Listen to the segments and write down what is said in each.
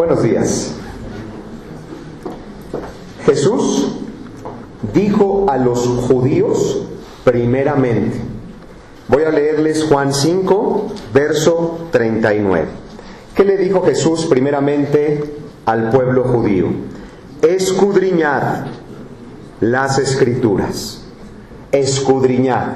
Buenos días. Jesús dijo a los judíos primeramente. Voy a leerles Juan 5, verso 39. ¿Qué le dijo Jesús primeramente al pueblo judío? Escudriñad las Escrituras. Escudriñad.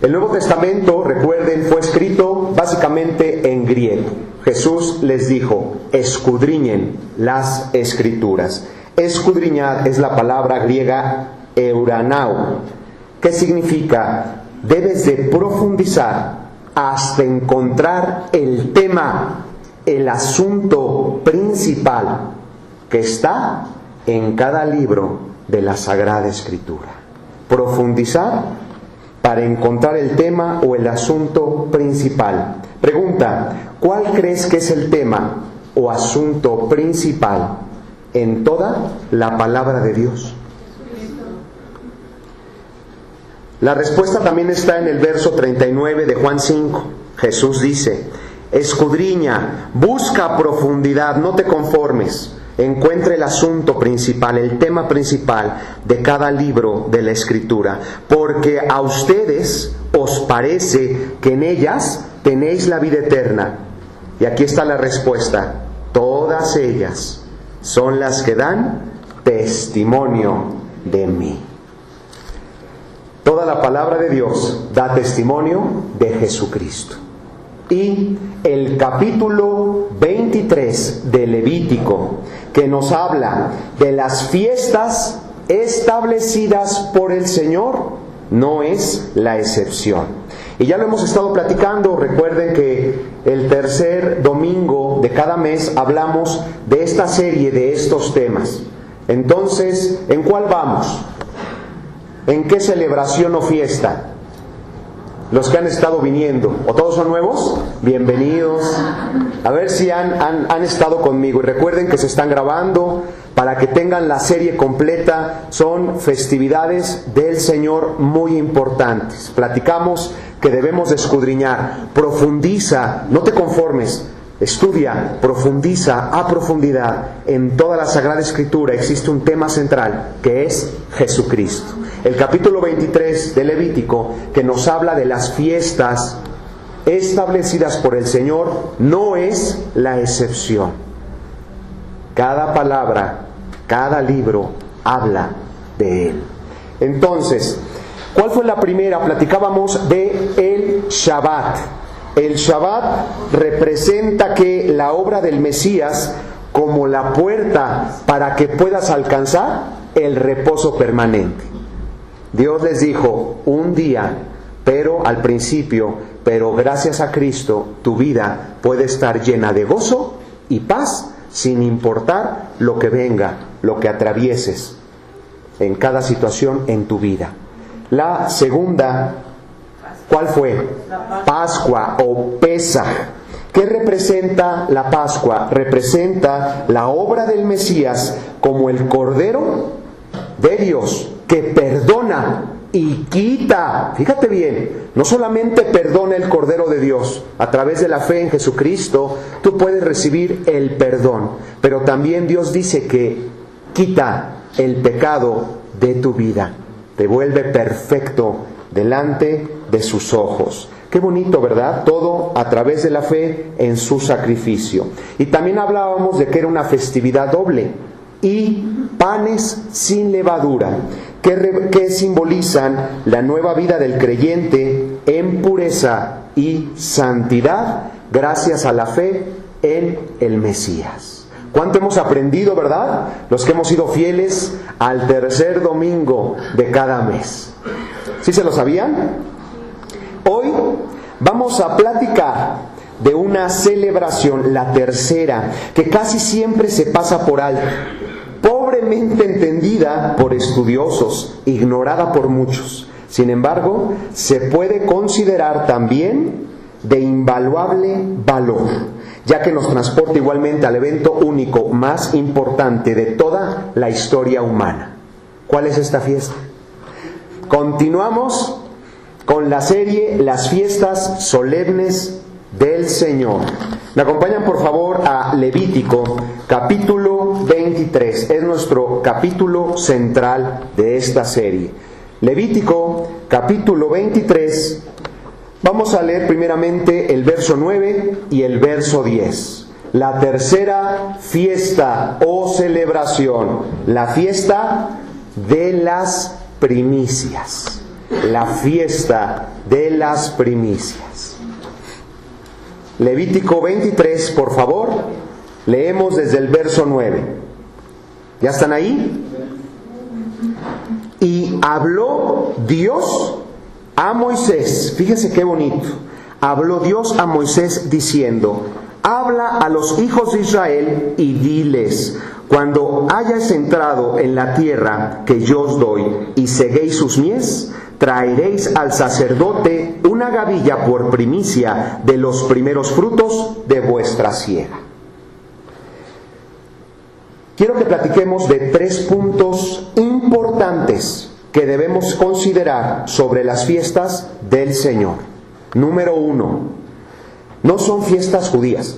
El Nuevo Testamento, recuerden, fue escrito básicamente en griego. Jesús les dijo, escudriñen las Escrituras. Escudriñad es la palabra griega euranao, que significa, debes de profundizar hasta encontrar el tema, el asunto principal que está en cada libro de la Sagrada Escritura. Profundizar para encontrar el tema o el asunto principal. Pregunta, ¿cuál crees que es el tema o asunto principal en toda la palabra de Dios? La respuesta también está en el verso 39 de Juan 5. Jesús dice, escudriña, busca profundidad, no te conformes. Encuentre el asunto principal, el tema principal de cada libro de la Escritura, porque a ustedes os parece que en ellas tenéis la vida eterna. Y aquí está la respuesta, todas ellas son las que dan testimonio de mí. Toda la palabra de Dios da testimonio de Jesucristo. Y el capítulo 23 de Levítico, que nos habla de las fiestas establecidas por el Señor, no es la excepción. Y ya lo hemos estado platicando. Recuerden que el tercer domingo de cada mes hablamos de esta serie, de estos temas. Entonces, ¿en cuál vamos? ¿En qué celebración o fiesta? Los que han estado viniendo, ¿o todos son nuevos? Bienvenidos. A ver si han estado conmigo. Y recuerden que se están grabando para que tengan la serie completa. Son festividades del Señor muy importantes. Platicamos que debemos de escudriñar. Profundiza, no te conformes. Estudia, profundiza a profundidad. En toda la Sagrada Escritura existe un tema central, que es Jesucristo. El capítulo 23 de Levítico, que nos habla de las fiestas establecidas por el Señor, no es la excepción. Cada palabra, cada libro habla de Él. Entonces, ¿cuál fue la primera? Platicábamos de el Shabbat. El Shabbat representa que la obra del Mesías como la puerta para que puedas alcanzar el reposo permanente. Dios les dijo, un día, pero al principio, pero gracias a Cristo, tu vida puede estar llena de gozo y paz, sin importar lo que venga, lo que atravieses en cada situación en tu vida. La segunda, ¿cuál fue? Pascua o Pesaj. ¿Qué representa la Pascua? Representa la obra del Mesías como el Cordero de Dios que perdona y quita. Fíjate bien, no solamente perdona el Cordero de Dios. A través de la fe en Jesucristo tú puedes recibir el perdón, pero también Dios dice que quita el pecado de tu vida, te vuelve perfecto delante de sus ojos. Qué bonito, ¿verdad? Todo a través de la fe en su sacrificio. Y también hablábamos de que era una festividad doble. Y panes sin levadura, que simbolizan la nueva vida del creyente en pureza y santidad gracias a la fe en el Mesías. ¿Cuánto hemos aprendido, verdad? Los que hemos sido fieles al tercer domingo de cada mes. ¿Sí se lo sabían? Hoy vamos a platicar de una celebración, la tercera, que casi siempre se pasa por alto, pobremente entendida por estudiosos, ignorada por muchos. Sin embargo, se puede considerar también de invaluable valor, ya que nos transporta igualmente al evento único más importante de toda la historia humana. ¿Cuál es esta fiesta? Continuamos con la serie Las fiestas solemnes del Señor. Me acompañan por favor a Levítico, capítulo 23. Es nuestro capítulo central de esta serie. Levítico, capítulo 23. Vamos a leer primeramente el verso 9 y el verso 10. La tercera fiesta o celebración, la fiesta de las primicias. La fiesta de las primicias. Levítico 23, por favor, leemos desde el verso 9. ¿Ya están ahí? Y habló Dios a Moisés, fíjese qué bonito. Habló Dios a Moisés diciendo: habla a los hijos de Israel y diles: cuando hayáis entrado en la tierra que yo os doy y seguéis sus mies, traeréis al sacerdote una gavilla por primicia de los primeros frutos de vuestra siega. Quiero que platiquemos de 3 puntos importantes que debemos considerar sobre las fiestas del Señor. Número 1, no son fiestas judías.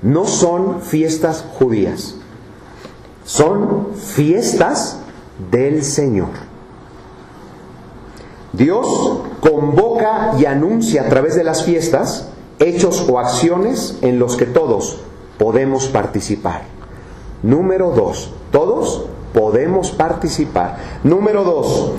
No son fiestas judías. Son fiestas del Señor. Dios convoca y anuncia a través de las fiestas hechos o acciones en los que todos podemos participar. Número 2, todos podemos participar. Número 2,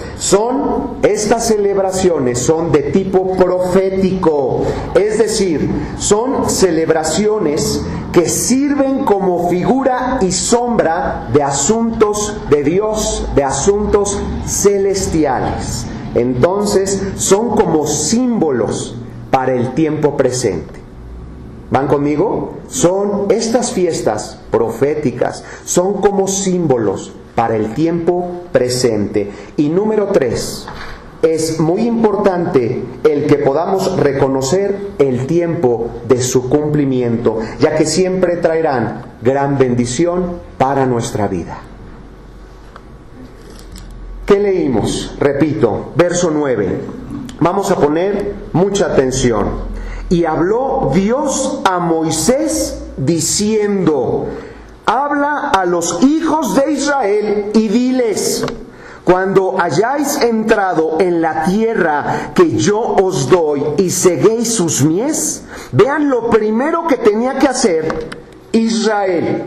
estas celebraciones son de tipo profético, es decir, son celebraciones que sirven como figura y sombra de asuntos de Dios, de asuntos celestiales. Entonces son como símbolos para el tiempo presente. ¿Van conmigo? Son estas fiestas proféticas, son como símbolos para el tiempo presente. Y número 3, es muy importante el que podamos reconocer el tiempo de su cumplimiento, ya que siempre traerán gran bendición para nuestra vida. ¿Qué leímos? Repito, verso 9. Vamos a poner mucha atención. Y habló Dios a Moisés diciendo: habla a los hijos de Israel y diles: cuando hayáis entrado en la tierra que yo os doy y seguéis sus mies, vean lo primero que tenía que hacer Israel.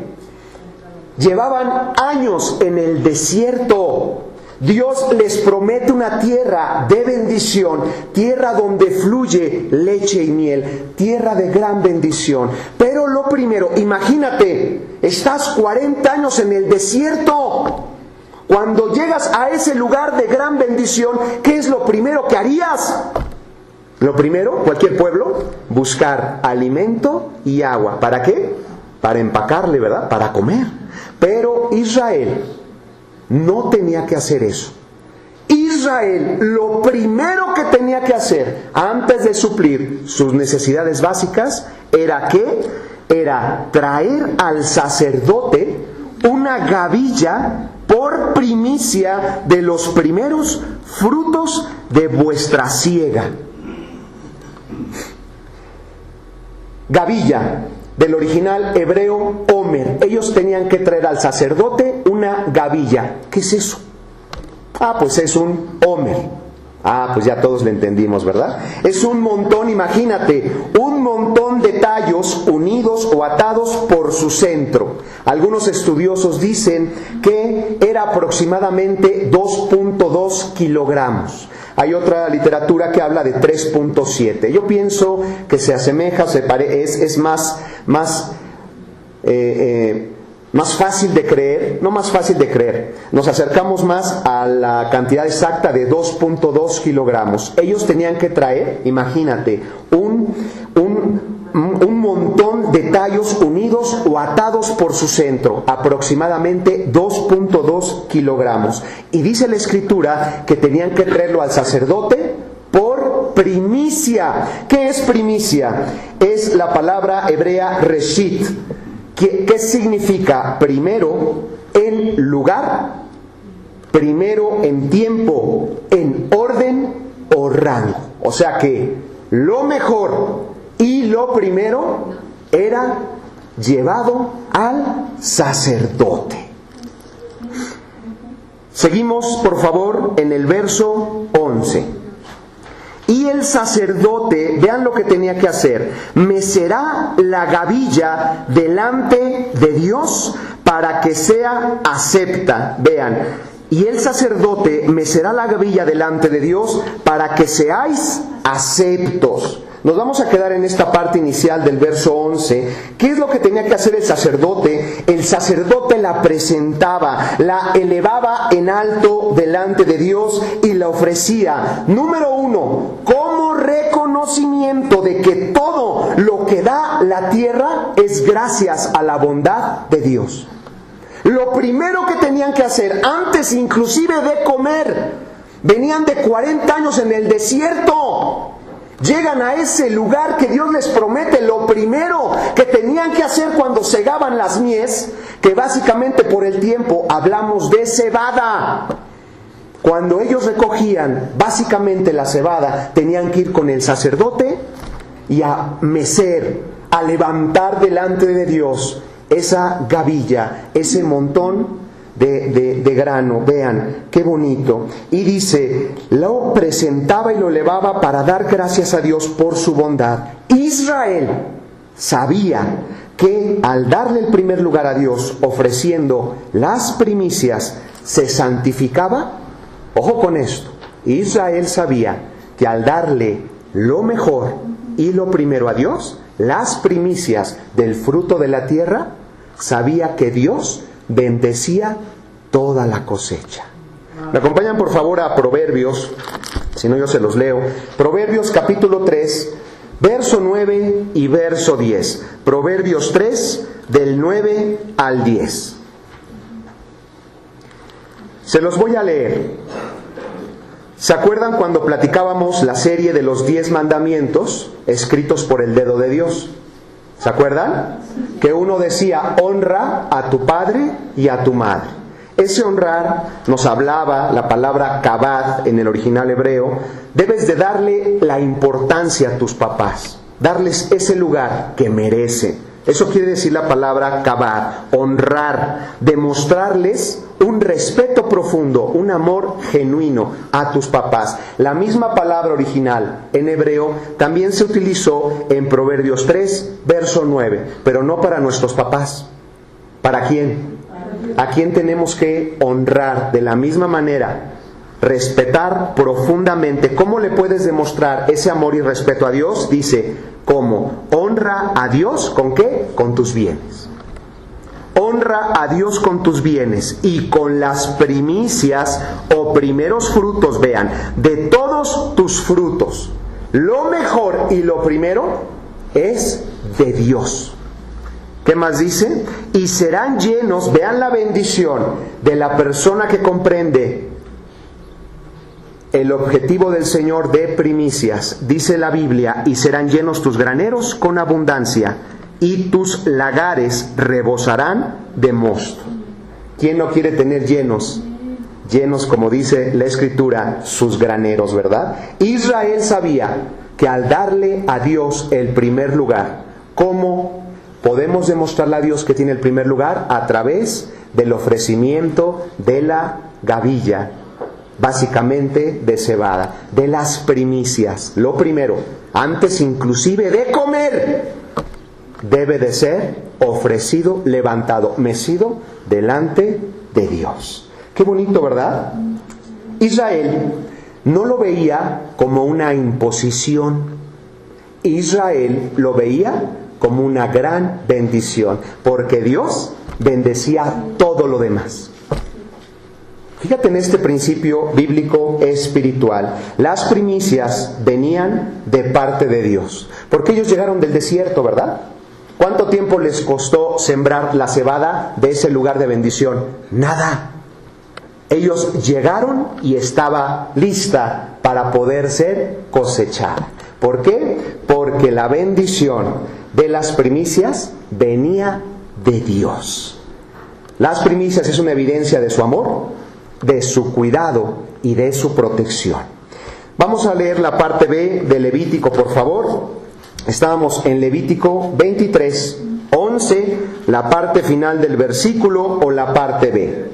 Llevaban años en el desierto. Dios les promete una tierra de bendición, tierra donde fluye leche y miel, tierra de gran bendición. Pero lo primero, imagínate, estás 40 años en el desierto. Cuando llegas a ese lugar de gran bendición, ¿qué es lo primero que harías? Lo primero, cualquier pueblo, buscar alimento y agua. ¿Para qué? Para empacarle, ¿verdad? Para comer. Pero Israel no tenía que hacer eso. Israel, lo primero que tenía que hacer antes de suplir sus necesidades básicas era ¿qué? Era traer al sacerdote una gavilla por primicia de los primeros frutos de vuestra siega. Gavilla, del original hebreo Omer. Ellos tenían que traer al sacerdote una gavilla. ¿Qué es eso? Pues es un Omer. Pues ya todos lo entendimos, ¿verdad? Es un montón, imagínate, un montón de tallos unidos o atados por su centro. Algunos estudiosos dicen que era aproximadamente 2.2 kilogramos. Hay otra literatura que habla de 3.7. Yo pienso que se asemeja, es más fácil de creer, no más fácil de creer. Nos acercamos más a la cantidad exacta de 2.2 kilogramos. Ellos tenían que traer, imagínate, un montón de tallos unidos o atados por su centro, aproximadamente 2.2 kilogramos. Y dice la Escritura que tenían que traerlo al sacerdote por primicia. ¿Qué es primicia? Es la palabra hebrea reshit. ¿Qué significa? Primero en lugar, primero en tiempo, en orden o rango. O sea que lo mejor y lo primero era llevado al sacerdote. Seguimos, por favor, en el verso 11. Y el sacerdote, vean lo que tenía que hacer, mecerá la gavilla delante de Dios para que sea acepta. Vean, y el sacerdote mecerá la gavilla delante de Dios para que seáis aceptos. Nos vamos a quedar en esta parte inicial del verso 11. ¿Qué es lo que tenía que hacer el sacerdote? El sacerdote la presentaba, la elevaba en alto delante de Dios y la ofrecía. Número 1, como reconocimiento de que todo lo que da la tierra es gracias a la bondad de Dios. Lo primero que tenían que hacer, antes inclusive de comer, venían de 40 años en el desierto. Llegan a ese lugar que Dios les promete. Lo primero que tenían que hacer cuando segaban las mies, que básicamente por el tiempo hablamos de cebada. Cuando ellos recogían básicamente la cebada, tenían que ir con el sacerdote y a mecer, a levantar delante de Dios esa gavilla, ese montón de grano. Vean, qué bonito. Y dice, lo presentaba y lo elevaba para dar gracias a Dios por su bondad. Israel sabía que al darle el primer lugar a Dios, ofreciendo las primicias, se santificaba. Ojo con esto, Israel sabía que al darle lo mejor y lo primero a Dios, las primicias del fruto de la tierra, sabía que Dios bendecía toda la cosecha. ¿Me acompañan por favor a Proverbios? Si no yo se los leo. Proverbios capítulo 3, verso 9 y verso 10. Proverbios 3, del 9 al 10. Se los voy a leer. ¿Se acuerdan cuando platicábamos la serie de los 10 mandamientos escritos por el dedo de Dios? ¿Se acuerdan? Que uno decía, honra a tu padre y a tu madre. Ese honrar nos hablaba la palabra kabad en el original hebreo. Debes de darle la importancia a tus papás, darles ese lugar que merecen. Eso quiere decir la palabra kabad, honrar, demostrarles un respeto profundo, un amor genuino a tus papás. La misma palabra original en hebreo también se utilizó en Proverbios 3, verso 9, pero no para nuestros papás. ¿Para quién? ¿A quién tenemos que honrar de la misma manera? Respetar profundamente. ¿Cómo le puedes demostrar ese amor y respeto a Dios? Dice, ¿cómo? Honra a Dios, ¿con qué? Con tus bienes. Honra a Dios con tus bienes y con las primicias o primeros frutos, vean, de todos tus frutos. Lo mejor y lo primero es de Dios. ¿Qué más dice? Y serán llenos, vean la bendición de la persona que comprende el objetivo del Señor de primicias. Dice la Biblia, y serán llenos tus graneros con abundancia, y tus lagares rebosarán de mosto. ¿Quién no quiere tener llenos, como dice la Escritura, sus graneros, verdad? Israel sabía que al darle a Dios el primer lugar, ¿cómo podemos demostrarle a Dios que tiene el primer lugar? A través del ofrecimiento de la gavilla, básicamente de cebada, de las primicias. Lo primero, antes inclusive de comer, debe de ser ofrecido, levantado, mecido delante de Dios. Qué bonito, ¿verdad? Israel no lo veía como una imposición. Israel lo veía como una gran bendición, porque Dios bendecía todo lo demás. Fíjate en este principio bíblico espiritual. Las primicias venían de parte de Dios, porque ellos llegaron del desierto, ¿verdad? ¿Cuánto tiempo les costó sembrar la cebada de ese lugar de bendición? Nada. Ellos llegaron y estaba lista para poder ser cosechada. ¿Por qué? Porque la bendición de las primicias venía de Dios. Las primicias es una evidencia de su amor, de su cuidado y de su protección. Vamos a leer la parte B de Levítico, por favor. Estábamos en Levítico 23, 11, la parte final del versículo o la parte B.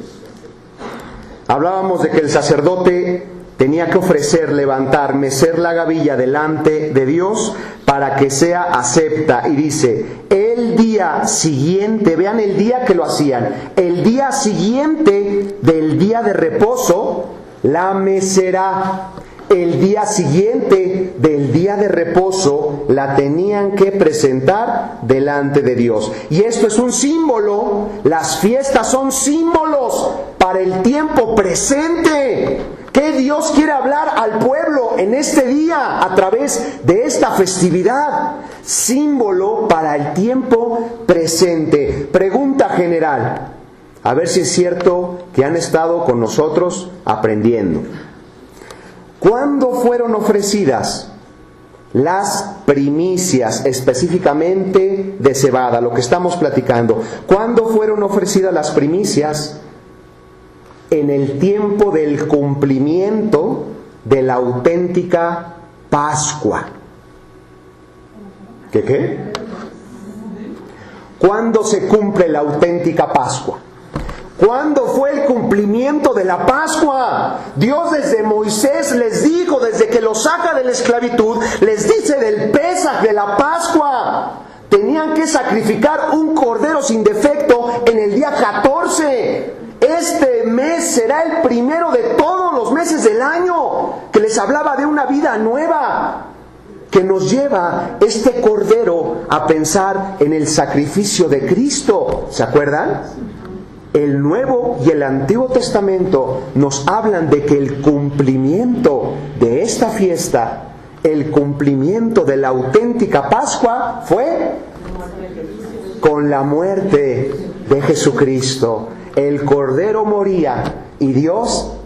Hablábamos de que el sacerdote tenía que ofrecer, levantar, mecer la gavilla delante de Dios para que sea acepta. Y dice, el día siguiente, vean el día que lo hacían, el día siguiente del día de reposo, la mecerá. El día siguiente del día de reposo la tenían que presentar delante de Dios. Y esto es un símbolo, las fiestas son símbolos para el tiempo presente. ¿Qué Dios quiere hablar al pueblo en este día a través de esta festividad? Símbolo para el tiempo presente. Pregunta general, a ver si es cierto que han estado con nosotros aprendiendo. ¿Cuándo fueron ofrecidas las primicias, específicamente de cebada, lo que estamos platicando? ¿Cuándo fueron ofrecidas las primicias? En el tiempo del cumplimiento de la auténtica Pascua. ¿Qué? ¿Cuándo se cumple la auténtica Pascua? ¿Cuándo fue el cumplimiento de la Pascua? Dios desde Moisés les dijo, desde que los saca de la esclavitud, les dice del Pesaj, de la Pascua. Tenían que sacrificar un cordero sin defecto en el día 14. Este mes será el primero de todos los meses del año, que les hablaba de una vida nueva, que nos lleva este cordero a pensar en el sacrificio de Cristo. ¿Se acuerdan? El Nuevo y el Antiguo Testamento nos hablan de que el cumplimiento de esta fiesta, el cumplimiento de la auténtica Pascua, fue con la muerte de Jesucristo. El Cordero moría y Dios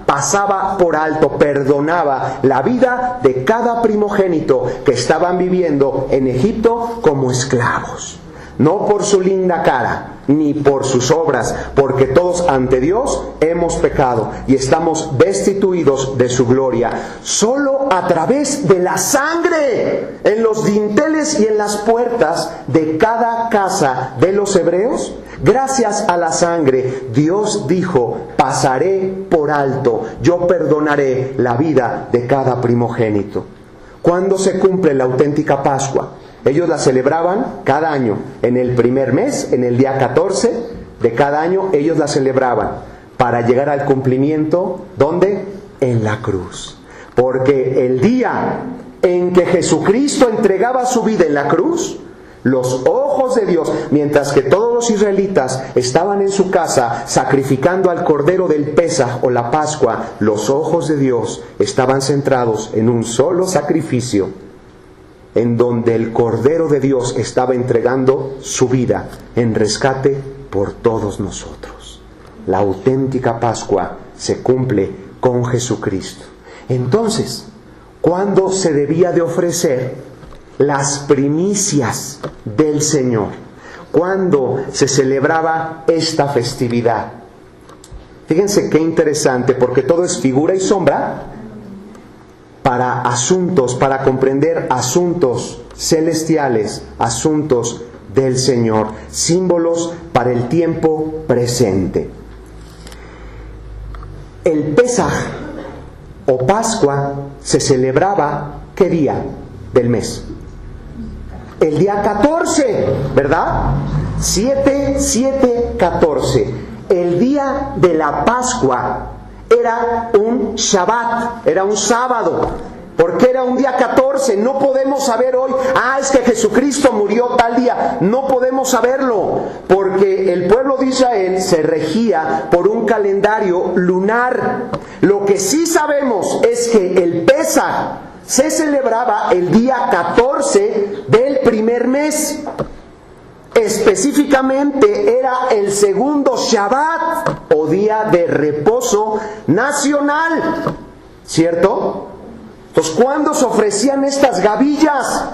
pasaba por alto, perdonaba la vida de cada primogénito que estaban viviendo en Egipto como esclavos. No por su linda cara, ni por sus obras, porque todos ante Dios hemos pecado y estamos destituidos de su gloria. Solo a través de la sangre en los dinteles y en las puertas de cada casa de los hebreos, gracias a la sangre, Dios dijo, pasaré por alto, yo perdonaré la vida de cada primogénito. ¿Cuándo se cumple la auténtica Pascua? Ellos la celebraban cada año, en el primer mes, en el día 14 de cada año, ellos la celebraban para llegar al cumplimiento, ¿dónde? En la cruz. Porque el día en que Jesucristo entregaba su vida en la cruz, los ojos de Dios, mientras que todos los israelitas estaban en su casa sacrificando al cordero del Pesaj o la Pascua, los ojos de Dios estaban centrados en un solo sacrificio, en donde el Cordero de Dios estaba entregando su vida en rescate por todos nosotros. La auténtica Pascua se cumple con Jesucristo. Entonces, ¿cuándo se debía de ofrecer las primicias del Señor? ¿Cuándo se celebraba esta festividad? Fíjense qué interesante, porque todo es figura y sombra para asuntos, para comprender asuntos celestiales, asuntos del Señor, símbolos para el tiempo presente. El Pesaj o Pascua se celebraba, ¿qué día del mes? El día 14, ¿verdad? 7/7/14. El día de la Pascua era un Shabbat, era un sábado, porque era un día 14. No podemos saber hoy, es que Jesucristo murió tal día. No podemos saberlo, porque el pueblo de Israel se regía por un calendario lunar. Lo que sí sabemos es que el Pesaj se celebraba el día 14 del primer mes. Específicamente era el segundo Shabbat o día de reposo nacional, ¿cierto? Entonces, ¿cuándo se ofrecían estas gavillas?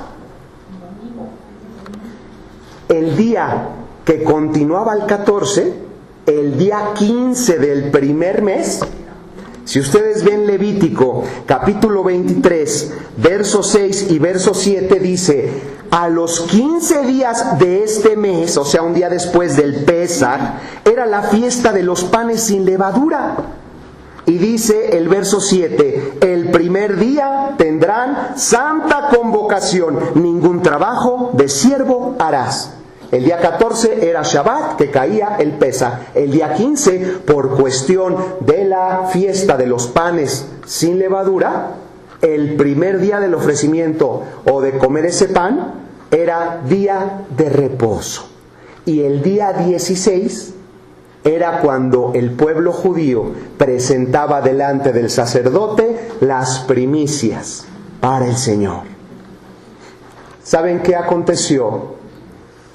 El día que continuaba el 14, el día 15 del primer mes, Si ustedes ven Levítico, capítulo 23, verso 6 y verso 7, dice: a los 15 días de este mes, o sea, un día después del Pesaj, era la fiesta de los panes sin levadura. Y dice el verso 7, el primer día tendrán santa convocación, ningún trabajo de siervo harás. El día 14 era Shabbat, que caía el Pesaj. El día 15, por cuestión de la fiesta de los panes sin levadura, el primer día del ofrecimiento o de comer ese pan era día de reposo. Y el día 16 era cuando el pueblo judío presentaba delante del sacerdote las primicias para el Señor. ¿Saben qué aconteció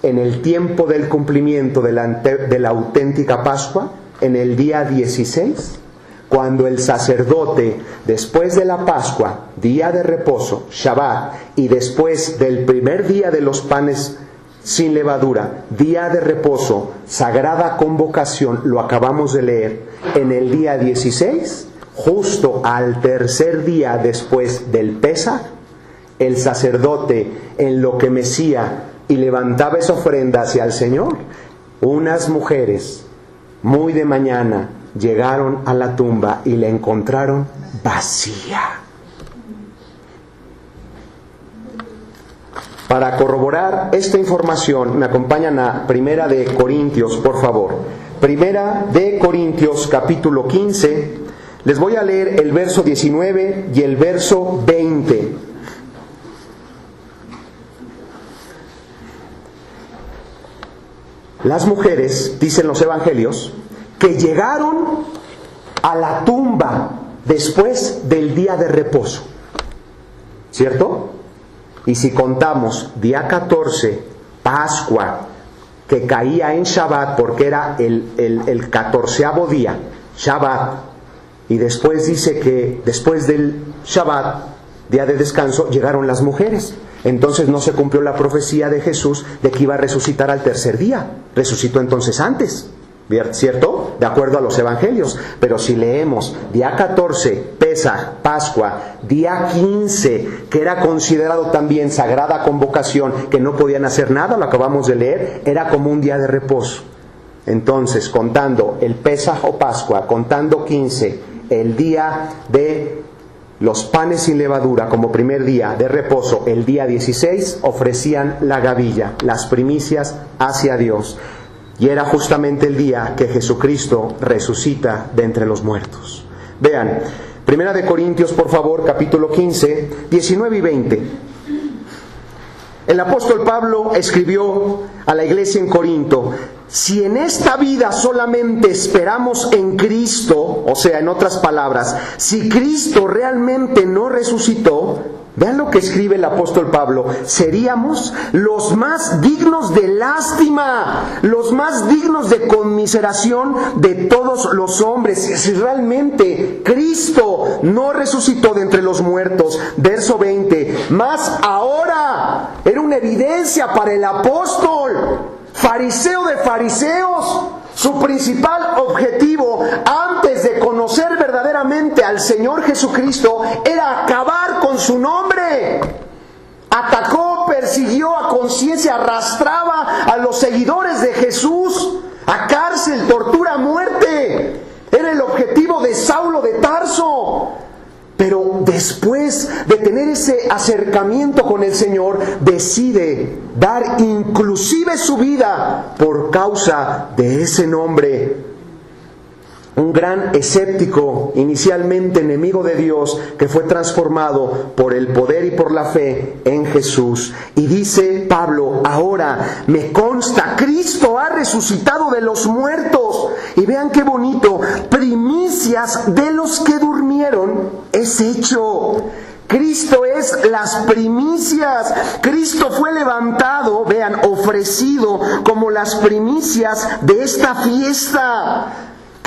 en el tiempo del cumplimiento de la auténtica Pascua? En el día 16, cuando el sacerdote, después de la Pascua, día de reposo, Shabbat, y después del primer día de los panes sin levadura, día de reposo, sagrada convocación, lo acabamos de leer, en el día 16, justo al tercer día después del Pesaj, el sacerdote, en lo que mecía y levantaba esa ofrenda hacia el Señor, unas mujeres muy de mañana llegaron a la tumba y la encontraron vacía. Para corroborar esta información, me acompañan a Primera de Corintios, por favor. Primera de Corintios, capítulo 15. Les voy a leer el verso 19 y el verso 20. Las mujeres, dicen los evangelios, que llegaron a la tumba después del día de reposo, ¿cierto? Y si contamos día 14, Pascua, que caía en Shabbat, porque era el 14º día, Shabbat, y después dice que después del Shabbat, día de descanso, llegaron las mujeres. Entonces no se cumplió la profecía de Jesús de que iba a resucitar al tercer día. Resucitó entonces antes, ¿cierto? De acuerdo a los evangelios. Pero si leemos día 14, Pesaj, Pascua, día 15, que era considerado también sagrada convocación, que no podían hacer nada, lo acabamos de leer, era como un día de reposo. Entonces, contando el Pesaj o Pascua, contando 15, el día de los panes sin levadura como primer día de reposo, el día 16, ofrecían la gavilla, las primicias hacia Dios. Y era justamente el día que Jesucristo resucita de entre los muertos. Vean, Primera de Corintios, por favor, capítulo 15, 19 y 20. El apóstol Pablo escribió a la iglesia en Corinto: si en esta vida solamente esperamos en Cristo, o sea, en otras palabras, si Cristo realmente no resucitó, vean lo que escribe el apóstol Pablo: seríamos los más dignos de lástima, los más dignos de conmiseración de todos los hombres. Si realmente Cristo no resucitó de entre los muertos. Verso 20, más ahora era una evidencia para el apóstol, fariseo de fariseos. Su principal objetivo antes de conocer verdaderamente al Señor Jesucristo era acabar con su nombre. Atacó, persiguió a conciencia, arrastraba a los seguidores de Jesús a cárcel, tortura, muerte. Era el objetivo de Saulo de Tarso. Pero después de tener ese acercamiento con el Señor, decide dar inclusive su vida por causa de ese nombre. Un gran escéptico, inicialmente enemigo de Dios, que fue transformado por el poder y por la fe en Jesús. Y dice Pablo: ahora me consta, Cristo ha resucitado de los muertos. Y vean qué bonito: primicias de los que durmieron es hecho. Cristo es las primicias. Cristo fue levantado, vean, ofrecido como las primicias de esta fiesta.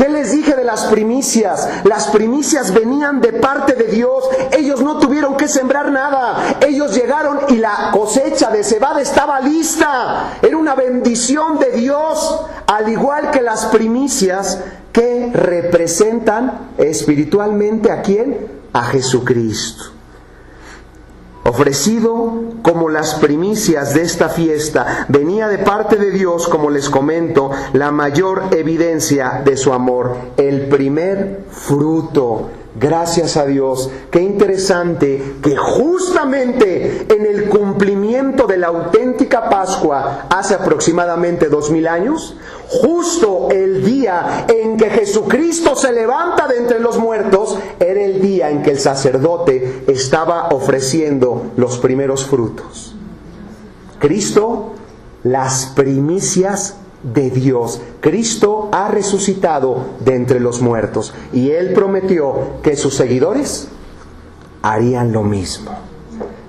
¿Qué les dije de las primicias? Las primicias venían de parte de Dios. Ellos no tuvieron que sembrar nada. Ellos llegaron y la cosecha de cebada estaba lista. Era una bendición de Dios. Al igual que las primicias que representan espiritualmente ¿a quién? A Jesucristo. Ofrecido como las primicias de esta fiesta, venía de parte de Dios, como les comento, la mayor evidencia de su amor, el primer fruto. Gracias a Dios. Qué interesante que justamente en el cumplimiento de la auténtica Pascua, hace aproximadamente 2000 años, justo el día en que Jesucristo se levanta de entre los muertos, era el día en que el sacerdote estaba ofreciendo los primeros frutos. Cristo, las primicias de Dios. Cristo ha resucitado de entre los muertos y Él prometió que sus seguidores harían lo mismo.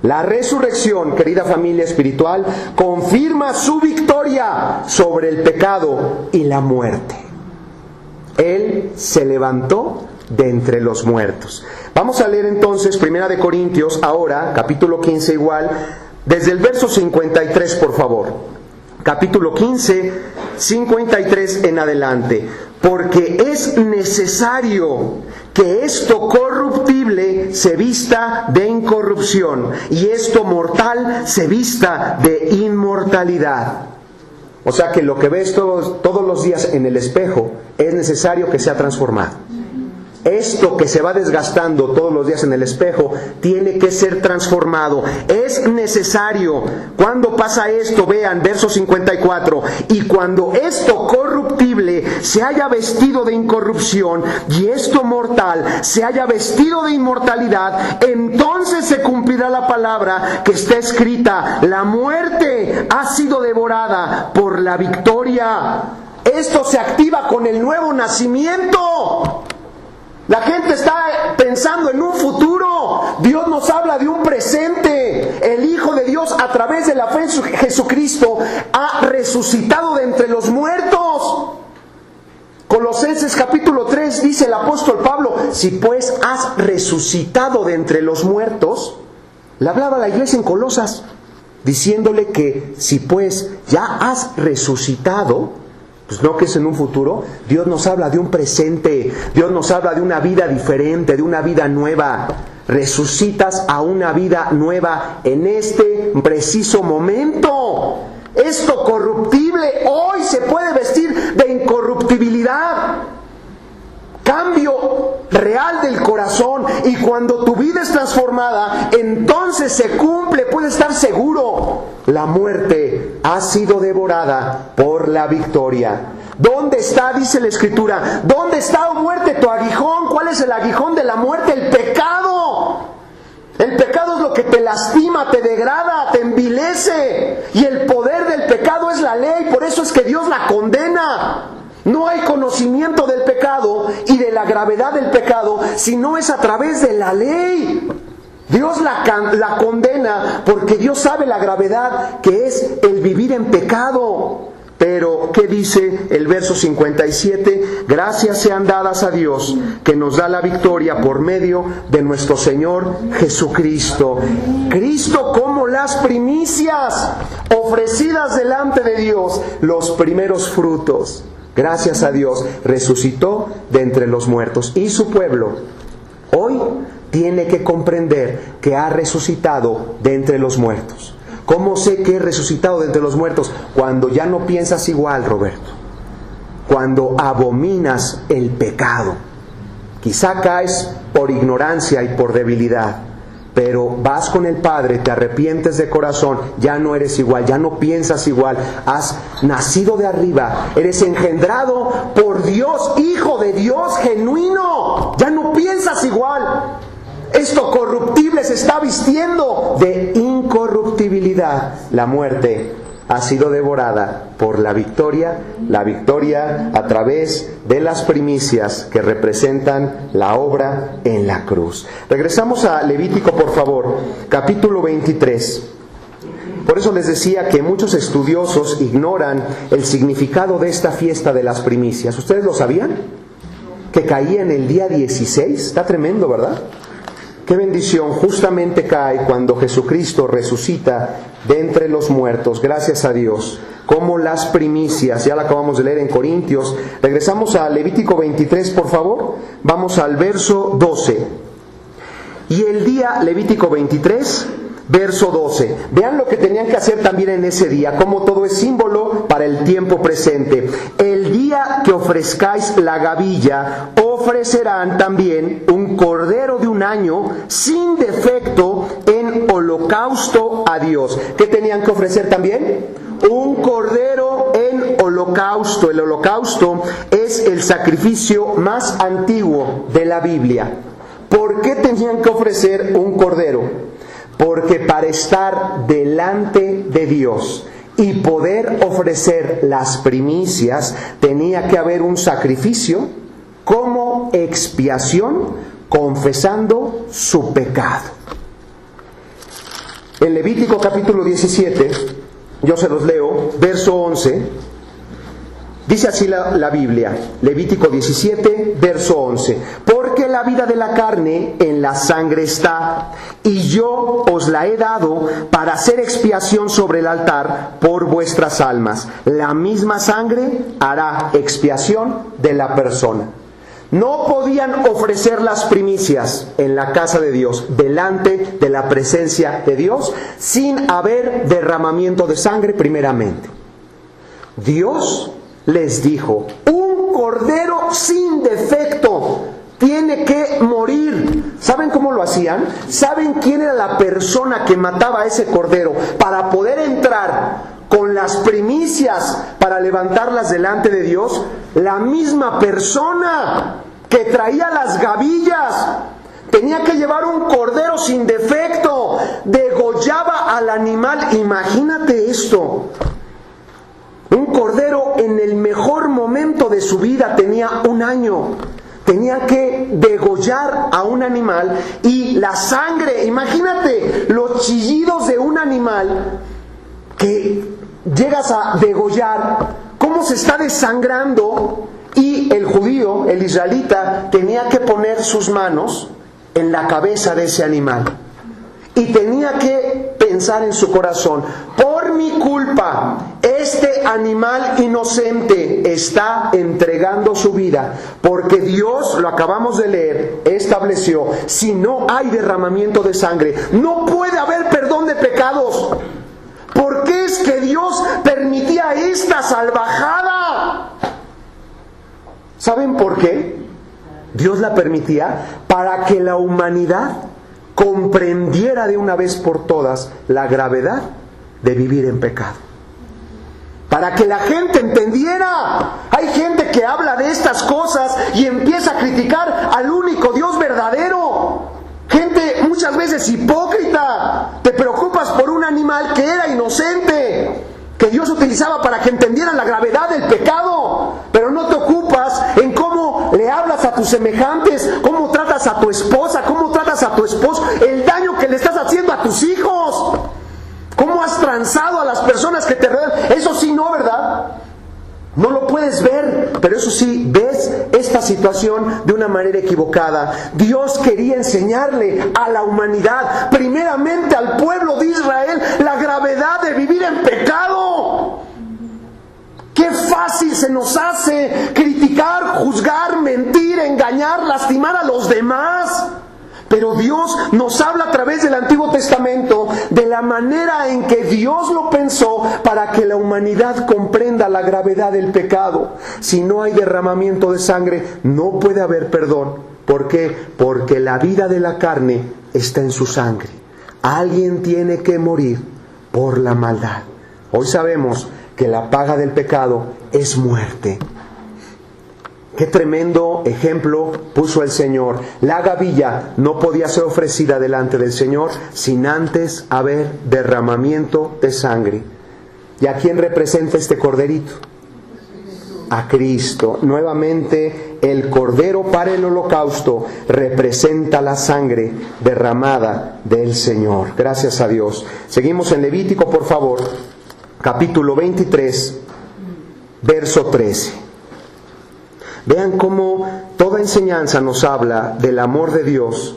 La resurrección, querida familia espiritual, confirma su victoria sobre el pecado y la muerte. Él se levantó de entre los muertos. Vamos a leer entonces 1 Corintios, ahora, capítulo 15 igual, desde el verso 53, por favor. Capítulo 15, 53 en adelante. Porque es necesario que esto corruptible se vista de incorrupción y esto mortal se vista de inmortalidad. O sea que lo que ves todos los días en el espejo es necesario que sea transformado. Esto que se va desgastando todos los días en el espejo tiene que ser transformado. Es necesario. ¿Cuándo pasa esto? Vean, verso 54. Y cuando esto corruptible se haya vestido de incorrupción y esto mortal se haya vestido de inmortalidad, entonces se cumplirá la palabra que está escrita: la muerte ha sido devorada por la victoria. Esto se activa con el nuevo nacimiento. La gente está pensando en un futuro. Dios nos habla de un presente. El Hijo de Dios, a través de la fe en Jesucristo, ha resucitado de entre los muertos. Colosenses capítulo 3 dice el apóstol Pablo: si pues has resucitado de entre los muertos. Le hablaba a la iglesia en Colosas, diciéndole que si pues ya has resucitado, pues no que es en un futuro. Dios nos habla de un presente. Dios nos habla de una vida diferente, de una vida nueva. Resucitas a una vida nueva en este preciso momento. Esto corruptible hoy se puede vestir de incorruptibilidad. Cambio real del corazón. Y cuando tu vida es transformada, entonces se cumple, puedes estar seguro. La muerte ha sido devorada por la victoria. ¿Dónde está, dice la Escritura? ¿Dónde está, oh muerte, tu aguijón? ¿Cuál es el aguijón de la muerte? El pecado. El pecado es lo que te lastima, te degrada, te envilece. Y el poder del pecado es la ley. Por eso es que Dios la condena. No hay conocimiento del pecado y de la gravedad del pecado si no es a través de la ley. Dios la condena porque Dios sabe la gravedad que es el vivir en pecado. Pero, ¿qué dice el verso 57? Gracias sean dadas a Dios que nos da la victoria por medio de nuestro Señor Jesucristo. Cristo como las primicias ofrecidas delante de Dios, los primeros frutos. Gracias a Dios, resucitó de entre los muertos. Y su pueblo hoy tiene que comprender que ha resucitado de entre los muertos. ¿Cómo sé que he resucitado de entre los muertos? Cuando ya no piensas igual, Roberto. Cuando abominas el pecado. Quizá caes por ignorancia y por debilidad. Pero vas con el Padre, te arrepientes de corazón, ya no eres igual, ya no piensas igual, has nacido de arriba, eres engendrado por Dios, hijo de Dios genuino, ya no piensas igual. Esto corruptible se está vistiendo de incorruptibilidad. La muerte ha sido devorada por la victoria a través de las primicias que representan la obra en la cruz. Regresamos a Levítico, por favor, capítulo 23. Por eso les decía que muchos estudiosos ignoran el significado de esta fiesta de las primicias. ¿Ustedes lo sabían? que caía en el día 16? Está tremendo, ¿verdad? Qué bendición, justamente cae cuando Jesucristo resucita de entre los muertos, gracias a Dios, como las primicias. Ya la acabamos de leer en Corintios. Regresamos a Levítico 23, por favor. Vamos al verso 12. Y el día, Levítico 23, verso 12. Vean lo que tenían que hacer también en ese día, como todo es símbolo para el tiempo presente. El día que ofrezcáis la gavilla, ofrecerán también un cordero de un año sin defecto en holocausto a Dios. ¿Qué tenían que ofrecer también? Un cordero en holocausto. El holocausto es el sacrificio más antiguo de la Biblia. ¿Por qué tenían que ofrecer un cordero? Porque para estar delante de Dios y poder ofrecer las primicias, tenía que haber un sacrificio como expiación, confesando su pecado. En Levítico capítulo 17, yo se los leo, verso 11, dice así la Biblia, Levítico 17, verso 11: porque la vida de la carne en la sangre está, y yo os la he dado para hacer expiación sobre el altar por vuestras almas. La misma sangre hará expiación de la persona. No podían ofrecer las primicias en la casa de Dios, delante de la presencia de Dios, sin haber derramamiento de sangre primeramente. Dios les dijo: un cordero sin defecto tiene que morir. ¿Saben cómo lo hacían? ¿Saben quién era la persona que mataba a ese cordero para poder entrar con las primicias para levantarlas delante de Dios? La misma persona que traía las gavillas tenía que llevar un cordero sin defecto, degollaba al animal. Imagínate esto. Un cordero en el mejor momento de su vida, tenía 1 año. Tenía que degollar a un animal y la sangre, imagínate los chillidos de un animal que llegas a degollar, cómo se está desangrando. Y el judío, el israelita, tenía que poner sus manos en la cabeza de ese animal. Y tenía que pensar en su corazón: por mi culpa, este animal inocente está entregando su vida. Porque Dios, lo acabamos de leer, estableció: si no hay derramamiento de sangre, no puede haber perdón de pecados. ¿Por qué es que Dios permitía esta salvajada? ¿Saben por qué? Dios la permitía para que la humanidad comprendiera de una vez por todas la gravedad de vivir en pecado. Para que la gente entendiera. Hay gente que habla de estas cosas y empieza a criticar al único Dios verdadero. Gente muchas veces hipócrita. Te preocupas por un animal que era inocente, que Dios utilizaba para que entendieran la gravedad del pecado, pero no te ocupas en cómo le hablas a tus semejantes, cómo tratas a tu esposa, cómo tratas a tu esposo, el daño que le estás haciendo a tus hijos, cómo has transado a las personas que te rodean. Eso sí no, ¿verdad? No lo puedes ver, pero eso sí, ves esta situación de una manera equivocada. Dios quería enseñarle a la humanidad, primeramente al pueblo de Israel, la gravedad de vivir en pecado. Qué fácil se nos hace criticar, juzgar, mentir, engañar, lastimar a los demás. Pero Dios nos habla a través del Antiguo Testamento de la manera en que Dios lo pensó para que la humanidad comprenda la gravedad del pecado. Si no hay derramamiento de sangre, no puede haber perdón. ¿Por qué? Porque la vida de la carne está en su sangre. Alguien tiene que morir por la maldad. Hoy sabemos que la paga del pecado es muerte. Qué tremendo ejemplo puso el Señor. La gavilla no podía ser ofrecida delante del Señor sin antes haber derramamiento de sangre. ¿Y a quién representa este corderito? A Cristo. Nuevamente, el cordero para el holocausto representa la sangre derramada del Señor. Gracias a Dios. Seguimos en Levítico, por favor. Capítulo 23, verso 13. Vean cómo toda enseñanza nos habla del amor de Dios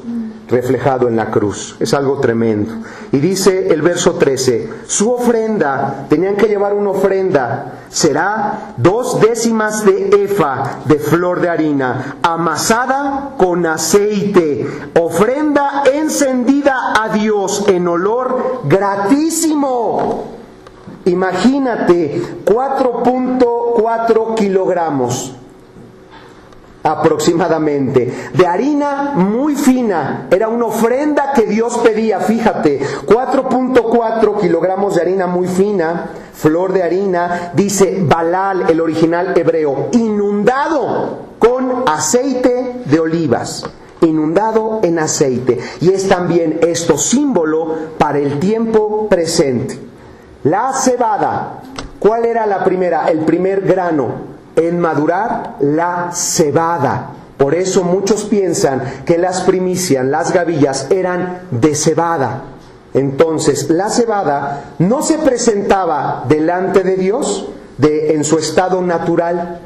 reflejado en la cruz. Es algo tremendo. Y dice el verso 13, su ofrenda, tenían que llevar una ofrenda, será 2 décimas de efa de flor de harina, amasada con aceite, ofrenda encendida a Dios en olor gratísimo. Imagínate, 4.4 kilogramos aproximadamente de harina muy fina. Era una ofrenda que Dios pedía. Fíjate, 4.4 kilogramos de harina muy fina, flor de harina, dice balal, el original hebreo, inundado con aceite de olivas, inundado en aceite. Y es también esto símbolo para el tiempo presente. La cebada, ¿cuál era la primera? El primer grano en madurar, la cebada. Por eso muchos piensan que las primicias, las gavillas, eran de cebada. Entonces, la cebada no se presentaba delante de Dios en su estado natural,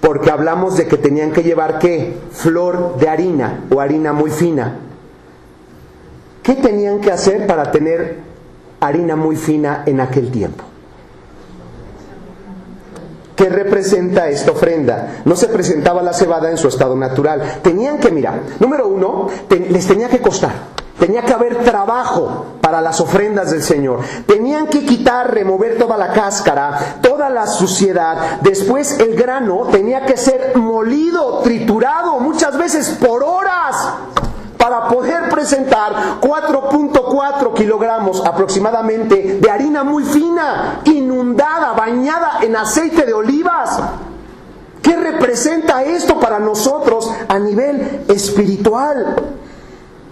porque hablamos de que tenían que llevar, ¿qué? Flor de harina o harina muy fina. ¿Qué tenían que hacer para tener harina muy fina en aquel tiempo? ¿Qué representa esta ofrenda? No se presentaba la cebada en su estado natural. Tenían que, mira, número 1, les tenía que costar. Tenía que haber trabajo para las ofrendas del Señor. Tenían que quitar, remover toda la cáscara, toda la suciedad. Después el grano tenía que ser molido, triturado, muchas veces por horas, para poder presentar 4.4 kilogramos aproximadamente de harina muy fina, inundada, bañada en aceite de olivas. ¿Qué representa esto para nosotros a nivel espiritual?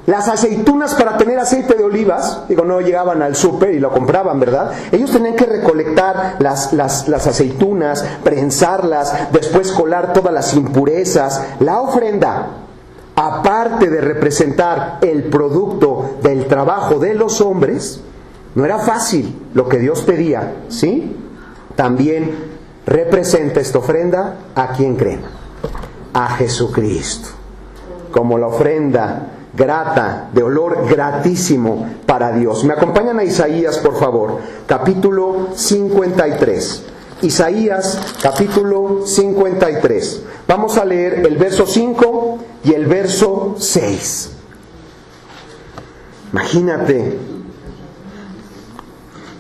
Las aceitunas, para tener aceite de olivas, no llegaban al súper y lo compraban, ¿verdad? Ellos tenían que recolectar las aceitunas, prensarlas, después colar todas las impurezas. La ofrenda, aparte de representar el producto del trabajo de los hombres, no era fácil lo que Dios pedía, ¿sí? También representa esta ofrenda a quien creen, a Jesucristo, como la ofrenda grata, de olor gratísimo para Dios. Me acompañan a Isaías, por favor, capítulo 53. Isaías, capítulo 53. Vamos a leer el verso 5 y el verso 6. Imagínate,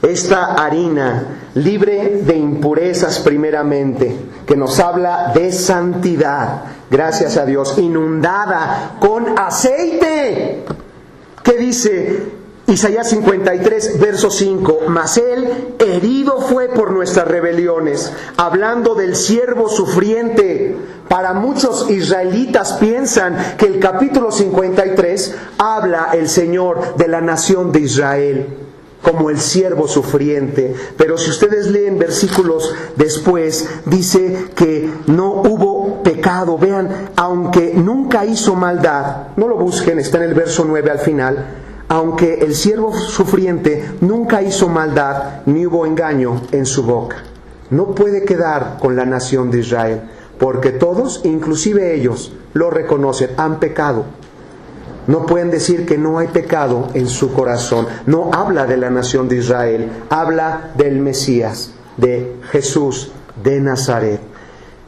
esta harina libre de impurezas primeramente, que nos habla de santidad, gracias a Dios, inundada con aceite. ¿Qué dice Isaías 53, verso 5? Mas él herido fue por nuestras rebeliones, hablando del siervo sufriente. Para muchos israelitas piensan que el capítulo 53 habla el Señor de la nación de Israel como el siervo sufriente. Pero si ustedes leen versículos después, dice que no hubo pecado. Vean, aunque nunca hizo maldad, no lo busquen, está en el verso 9 al final. Aunque el siervo sufriente nunca hizo maldad, ni hubo engaño en su boca. No puede quedar con la nación de Israel, porque todos, inclusive ellos, lo reconocen, han pecado. No pueden decir que no hay pecado en su corazón. No habla de la nación de Israel, habla del Mesías, de Jesús de Nazaret.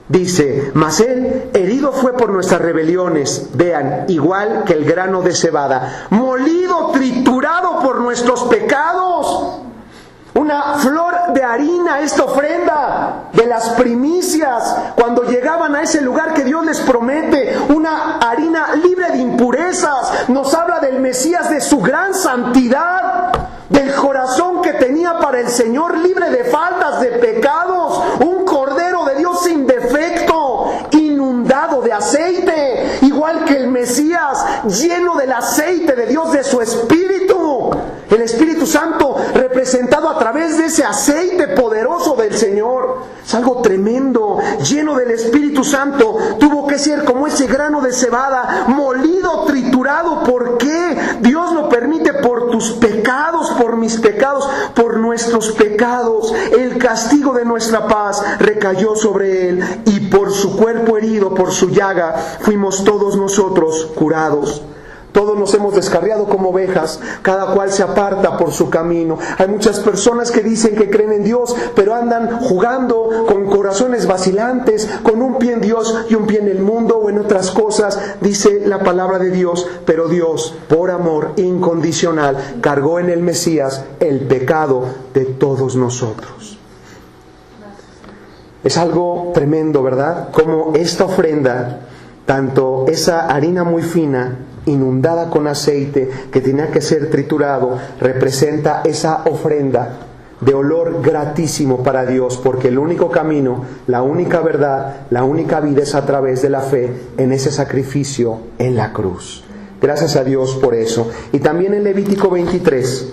Dice, mas él herido fue por nuestras rebeliones, vean, igual que el grano de cebada, molido, triturado por nuestros pecados. Una flor de harina, esta ofrenda de las primicias, cuando llegaban a ese lugar que Dios les promete, una harina libre de impurezas, nos habla del Mesías, de su gran santidad, del corazón que tenía para el Señor, libre de faltas, de pecados, un Cordero de Dios sin defecto, inundado de aceite, igual que el Mesías, lleno del aceite de Dios, de su Espíritu. El Espíritu Santo representado a través de ese aceite poderoso del Señor. Es algo tremendo. Lleno del Espíritu Santo, tuvo que ser como ese grano de cebada, molido, triturado. ¿Por qué? Dios lo permite por tus pecados, por mis pecados, por nuestros pecados. El castigo de nuestra paz recayó sobre él, y por su cuerpo herido, por su llaga, fuimos todos nosotros curados. Todos nos hemos descarriado como ovejas, cada cual se aparta por su camino. Hay muchas personas que dicen que creen en Dios, pero andan jugando con corazones vacilantes, con un pie en Dios y un pie en el mundo o en otras cosas, dice la palabra de Dios. Pero Dios, por amor incondicional, cargó en el Mesías el pecado de todos nosotros. Es algo tremendo, ¿verdad? Como esta ofrenda, tanto esa harina muy fina, inundada con aceite, que tenía que ser triturado, representa esa ofrenda de olor gratísimo para Dios, porque el único camino, la única verdad, la única vida es a través de la fe en ese sacrificio en la cruz. Gracias a Dios por eso. Y también en Levítico 23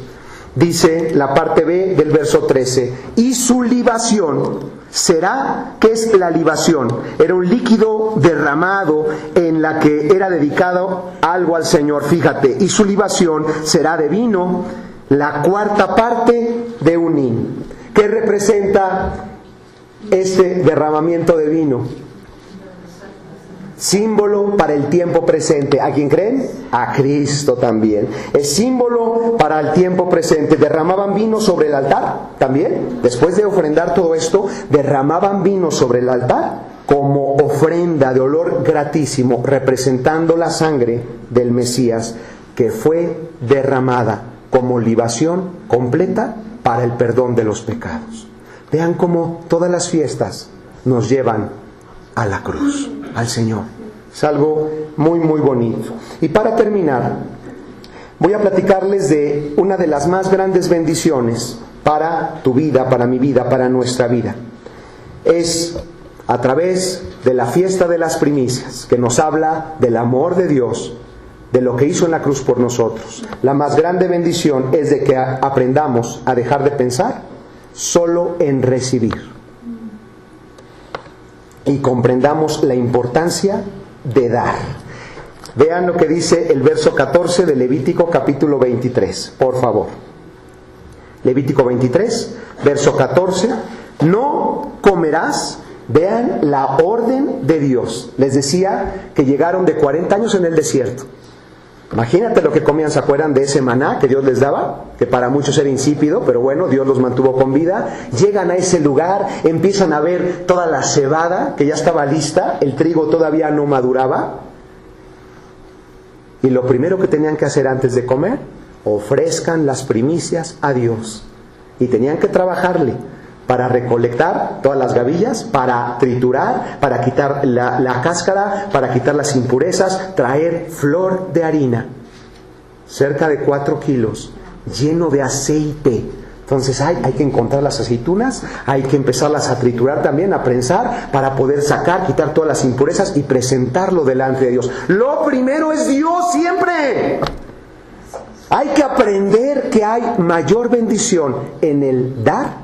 dice la parte B del verso 13: y su libación será, ¿qué es la libación? Era un líquido derramado en la que era dedicado algo al Señor. Fíjate, y su libación será de vino, la cuarta parte de un hin. ¿Qué representa este derramamiento de vino? Símbolo para el tiempo presente. ¿A quién creen? A Cristo también. Es símbolo para el tiempo presente. Derramaban vino sobre el altar también. Después de ofrendar todo esto, derramaban vino sobre el altar como ofrenda de olor gratísimo, representando la sangre del Mesías, que fue derramada como libación completa para el perdón de los pecados. Vean cómo todas las fiestas nos llevan a la cruz, al Señor. Es algo muy, muy bonito. Y para terminar, voy a platicarles de una de las más grandes bendiciones para tu vida, para mi vida, para nuestra vida. Es a través de la fiesta de las primicias, que nos habla del amor de Dios, de lo que hizo en la cruz por nosotros. La más grande bendición es de que aprendamos a dejar de pensar solo en recibir, y comprendamos la importancia de dar. Vean lo que dice el verso 14 de Levítico capítulo 23, por favor. Levítico 23, verso 14. No comerás. Vean la orden de Dios. Les decía que llegaron de 40 años en el desierto. Imagínate lo que comían. ¿Se acuerdan de ese maná que Dios les daba? Que para muchos era insípido, pero bueno, Dios los mantuvo con vida. Llegan a ese lugar, empiezan a ver toda la cebada que ya estaba lista, el trigo todavía no maduraba. Y lo primero que tenían que hacer antes de comer, ofrezcan las primicias a Dios. Y tenían que trabajarle para recolectar todas las gavillas, para triturar, para quitar la cáscara, para quitar las impurezas, traer flor de harina, cerca de 4 kilos, lleno de aceite. Entonces hay que encontrar las aceitunas, hay que empezarlas a triturar también, a prensar, para poder sacar, quitar todas las impurezas y presentarlo delante de Dios. Lo primero es Dios siempre. Hay que aprender que hay mayor bendición en el dar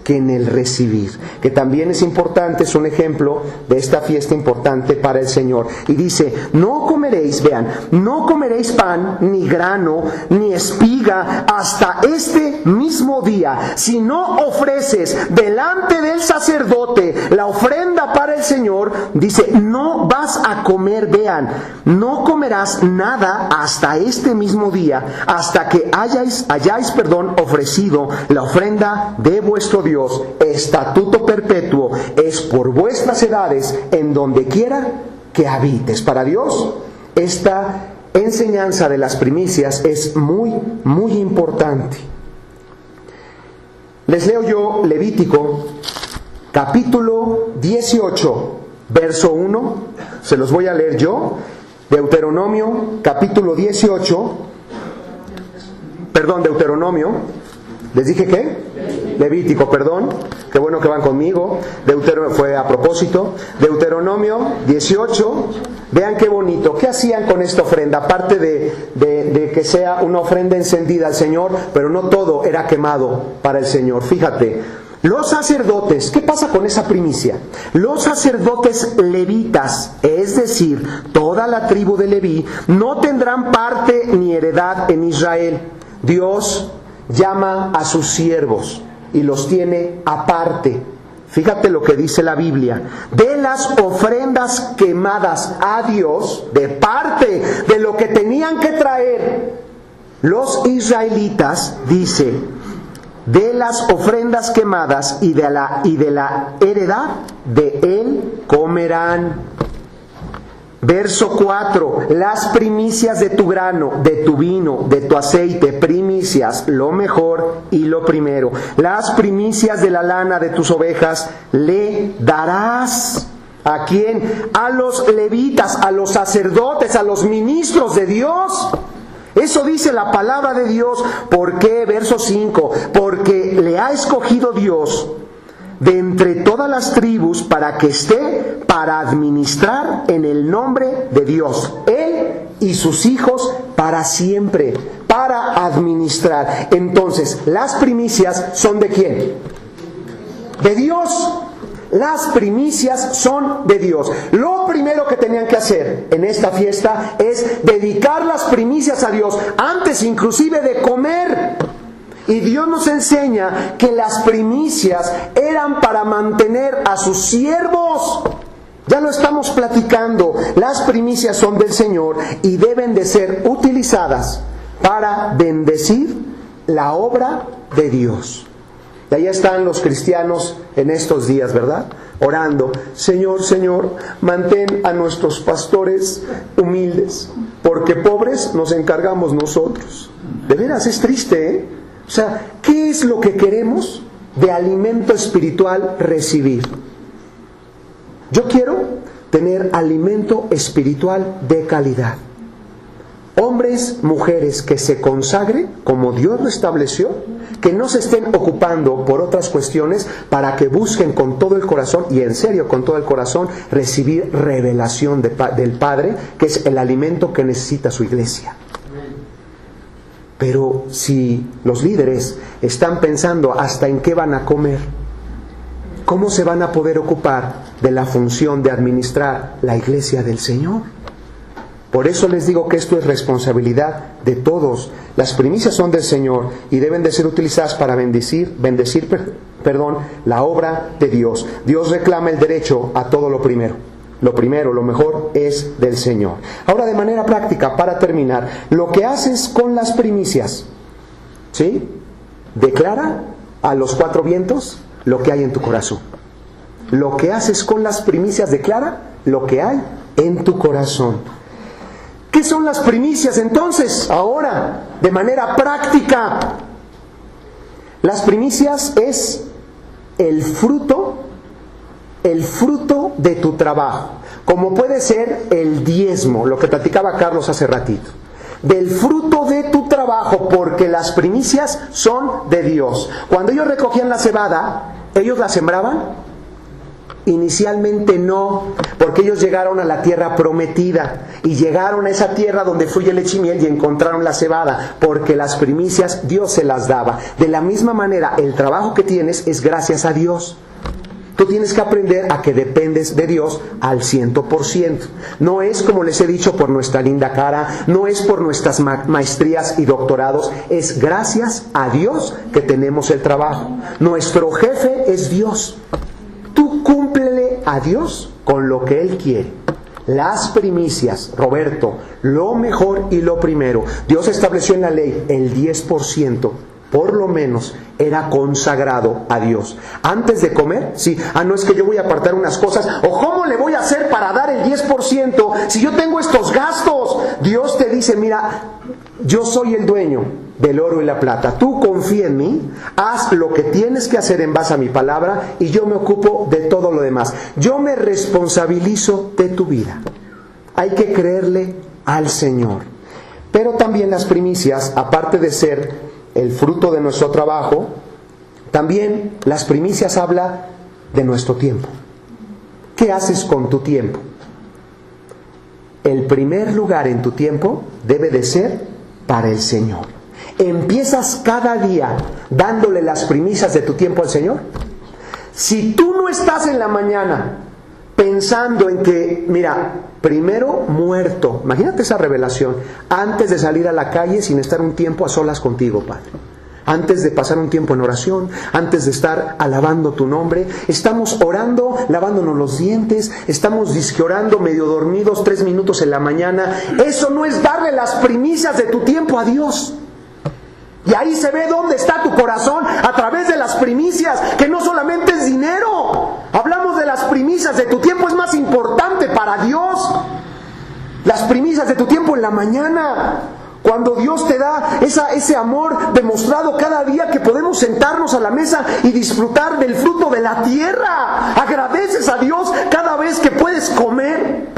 que en el recibir, que también es importante, es un ejemplo de esta fiesta importante para el Señor. Y dice: no comeréis, vean, no comeréis pan, ni grano, ni espiga, hasta este mismo día, si no ofreces delante del sacerdote la ofrenda para el Señor. Dice: no vas a comer, vean, no comerás nada hasta este mismo día, hasta que hayáis ofrecido la ofrenda de vuestro Dios. Estatuto perpetuo es por vuestras edades, en donde quiera que habites. Para Dios, esta enseñanza de las primicias es muy, muy importante. Les leo yo Levítico capítulo 18, verso 1. Se los voy a leer yo. Deuteronomio capítulo 18. Deuteronomio. ¿Les dije qué? Levítico, perdón. Qué bueno que van conmigo. Fue a propósito. Deuteronomio 18. Vean qué bonito. ¿Qué hacían con esta ofrenda? Aparte de que sea una ofrenda encendida al Señor, pero no todo era quemado para el Señor. Fíjate. Los sacerdotes, ¿qué pasa con esa primicia? Los sacerdotes levitas, es decir, toda la tribu de Leví, no tendrán parte ni heredad en Israel. Dios llama a sus siervos y los tiene aparte. Fíjate lo que dice la Biblia. De las ofrendas quemadas a Dios, de parte de lo que tenían que traer los israelitas, dice, de las ofrendas quemadas y de la heredad de él comerán. Verso 4, las primicias de tu grano, de tu vino, de tu aceite, primicias, lo mejor y lo primero. Las primicias de la lana de tus ovejas le darás. ¿A quién? A los levitas, a los sacerdotes, a los ministros de Dios. Eso dice la palabra de Dios. ¿Por qué? Verso 5, porque le ha escogido Dios de entre todas las tribus para que esté para administrar en el nombre de Dios, él y sus hijos para siempre, para administrar. Entonces, las primicias son ¿de quién? De Dios. Las primicias son de Dios. Lo primero que tenían que hacer en esta fiesta es dedicar las primicias a Dios, antes inclusive de comer. Y Dios nos enseña que las primicias eran para mantener a sus siervos. Ya lo estamos platicando. Las primicias son del Señor y deben de ser utilizadas para bendecir la obra de Dios. Y ahí están los cristianos en estos días, ¿verdad? Orando, Señor, Señor, mantén a nuestros pastores humildes, porque pobres nos encargamos nosotros. De veras es triste, ¿eh? O sea, ¿qué es lo que queremos de alimento espiritual recibir? Yo quiero tener alimento espiritual de calidad. Hombres, mujeres que se consagren como Dios lo estableció, que no se estén ocupando por otras cuestiones, para que busquen con todo el corazón, y en serio con todo el corazón, recibir revelación del Padre, que es el alimento que necesita su iglesia. Pero si los líderes están pensando hasta en qué van a comer, ¿cómo se van a poder ocupar de la función de administrar la iglesia del Señor? Por eso les digo que esto es responsabilidad de todos. Las primicias son del Señor y deben de ser utilizadas para bendecir la obra de Dios. Dios reclama el derecho a todo lo primero. Lo primero, lo mejor es del Señor. Ahora, de manera práctica, para terminar, lo que haces con las primicias, ¿sí? Declara a los cuatro vientos lo que hay en tu corazón. Lo que haces con las primicias, declara lo que hay en tu corazón. ¿Qué son las primicias entonces? Ahora, de manera práctica, las primicias es el fruto de tu trabajo, como puede ser el diezmo, lo que platicaba Carlos hace ratito, del fruto de tu trabajo, porque las primicias son de Dios. Cuando ellos recogían la cebada, ¿ellos la sembraban? Inicialmente no, porque ellos llegaron a la tierra prometida y llegaron a esa tierra donde fluye leche y miel y encontraron la cebada, porque las primicias Dios se las daba. De la misma manera, el trabajo que tienes es gracias a Dios. Tú tienes que aprender a que dependes de Dios al 100%. No es, como les he dicho, por nuestra linda cara, no es por nuestras maestrías y doctorados, es gracias a Dios que tenemos el trabajo. Nuestro jefe es Dios. Tú cúmplele a Dios con lo que Él quiere. Las primicias, Roberto, lo mejor y lo primero. Dios estableció en la ley el 10%. Por lo menos era consagrado a Dios. Antes de comer, sí, no es que yo voy a apartar unas cosas, o ¿cómo le voy a hacer para dar el 10% si yo tengo estos gastos? Dios te dice, mira, yo soy el dueño del oro y la plata, tú confía en mí, haz lo que tienes que hacer en base a mi palabra y yo me ocupo de todo lo demás. Yo me responsabilizo de tu vida. Hay que creerle al Señor. Pero también las primicias, aparte de ser el fruto de nuestro trabajo, también las primicias habla de nuestro tiempo. ¿Qué haces con tu tiempo? El primer lugar en tu tiempo debe de ser para el Señor. ¿Empiezas cada día dándole las primicias de tu tiempo al Señor? Si tú no estás en la mañana pensando en que, mira, primero muerto, imagínate esa revelación, antes de salir a la calle sin estar un tiempo a solas contigo, Padre. Antes de pasar un tiempo en oración, antes de estar alabando tu nombre, estamos orando, lavándonos los dientes, estamos disqueorando medio dormidos 3 minutos en la mañana. Eso no es darle las primicias de tu tiempo a Dios. Y ahí se ve dónde está tu corazón, a través de las primicias, que no solamente es dinero. Hablamos de las primicias de tu tiempo, es más importante para Dios. Las primicias de tu tiempo en la mañana. Cuando Dios te da ese amor demostrado cada día que podemos sentarnos a la mesa y disfrutar del fruto de la tierra. Agradeces a Dios cada vez que puedes comer.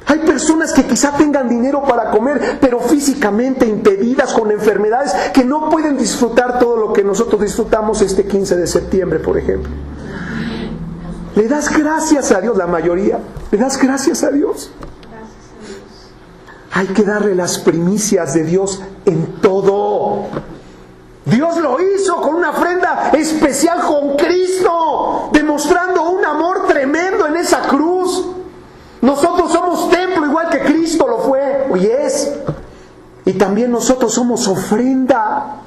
Hay personas que quizá tengan dinero para comer, pero físicamente impedidas con enfermedades, que no pueden disfrutar todo lo que nosotros disfrutamos este 15 de septiembre, por ejemplo. Le das gracias a Dios, la mayoría. Le das gracias a Dios. Hay que darle las primicias de Dios en todo. Dios lo hizo con una ofrenda especial con Cristo, demostrando un amor tremendo en esa cruz. Nosotros somos templo igual que Cristo lo fue y es. Y también nosotros somos ofrenda